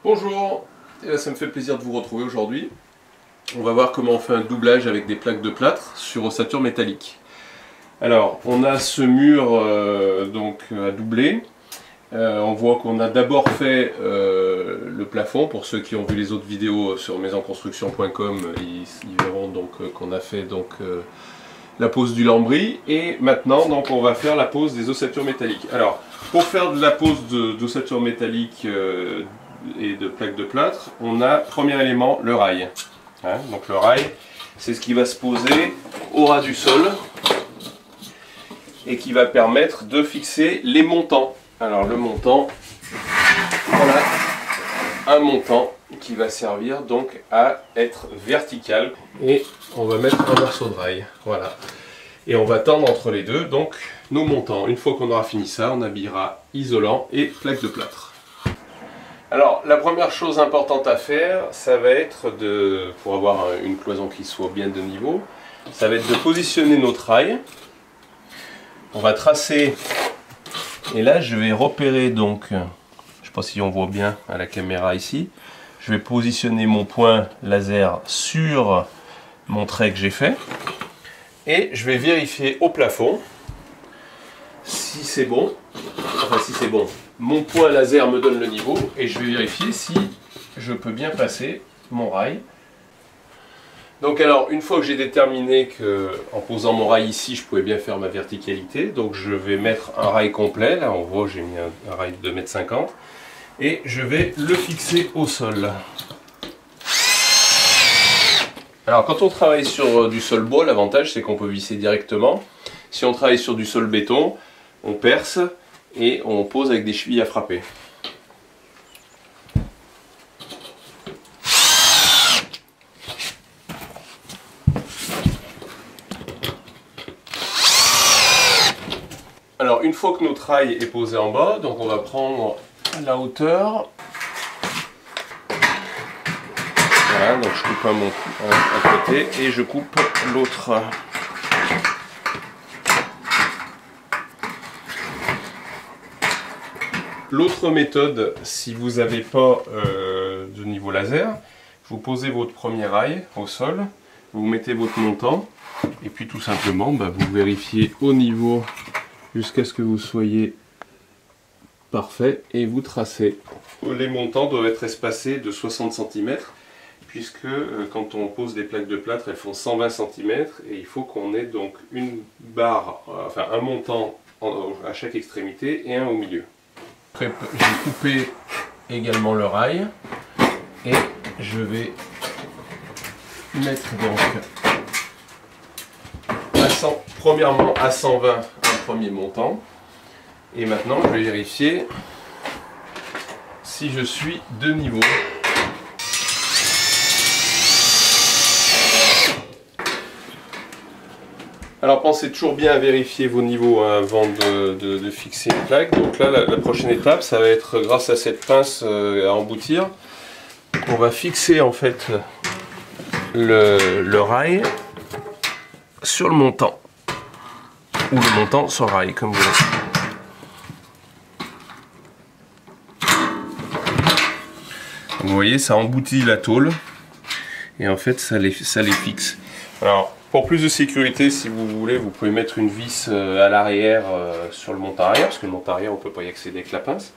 Bonjour, ça me fait plaisir de vous retrouver aujourd'hui. On va voir comment on fait un doublage avec des plaques de plâtre sur ossature métallique. Alors, on a ce mur donc à doubler. On voit qu'on a d'abord fait le plafond. Pour ceux qui ont vu les autres vidéos sur maisonconstruction.com, ils verront donc qu'on a fait la pose du lambris. Et maintenant, donc, on va faire la pose des ossatures métalliques. Alors, pour faire de la pose d'ossature métallique et de plaques de plâtre, on a, premier élément, le rail. Hein, donc le rail, c'est ce qui va se poser au ras du sol et qui va permettre de fixer les montants. Alors le montant, voilà un montant qui va servir donc à être vertical, et on va mettre un morceau de rail, voilà, et on va tendre entre les deux donc nos montants. Une fois qu'on aura fini ça, on habillera isolant et plaque de plâtre. Alors la première chose importante à faire, ça va être pour avoir une cloison qui soit bien de niveau, ça va être de positionner notre rail. On va tracer, et là je vais repérer donc, je ne sais pas si on voit bien à la caméra ici, je vais positionner mon point laser sur mon trait que j'ai fait, et je vais vérifier au plafond si c'est bon, enfin si c'est bon. Mon point laser me donne le niveau et je vais vérifier si je peux bien passer mon rail. Donc alors, une fois que j'ai déterminé qu'en posant mon rail ici, je pouvais bien faire ma verticalité, donc je vais mettre un rail complet. Là on voit, j'ai mis un rail de 2,50 m et je vais le fixer au sol. Alors quand on travaille sur du sol bois, l'avantage c'est qu'on peut visser directement. Si on travaille sur du sol béton, on perce et on pose avec des chevilles à frapper. Alors une fois que notre rail est posé en bas, donc on va prendre la hauteur. Voilà, donc je coupe un côté et je coupe l'autre. L'autre méthode, si vous n'avez pas de niveau laser, vous posez votre premier rail au sol, vous mettez votre montant, et puis tout simplement, vous vérifiez au niveau jusqu'à ce que vous soyez parfait, et vous tracez. Les montants doivent être espacés de 60 cm, puisque quand on pose des plaques de plâtre, elles font 120 cm, et il faut qu'on ait donc une barre, enfin un montant à chaque extrémité et un au milieu. J'ai coupé également le rail et je vais mettre donc premièrement à 120 un premier montant, et maintenant je vais vérifier si je suis de niveau. Alors pensez toujours bien à vérifier vos niveaux avant de fixer une plaque. Donc là, la prochaine étape, ça va être, grâce à cette pince à emboutir, on va fixer en fait le rail sur le montant, ou le montant sur le rail, comme vous voulez. Vous voyez, ça emboutit la tôle et en fait ça les fixe. Alors, pour plus de sécurité, si vous voulez, vous pouvez mettre une vis à l'arrière sur le montant arrière, parce que le montant arrière on ne peut pas y accéder avec la pince.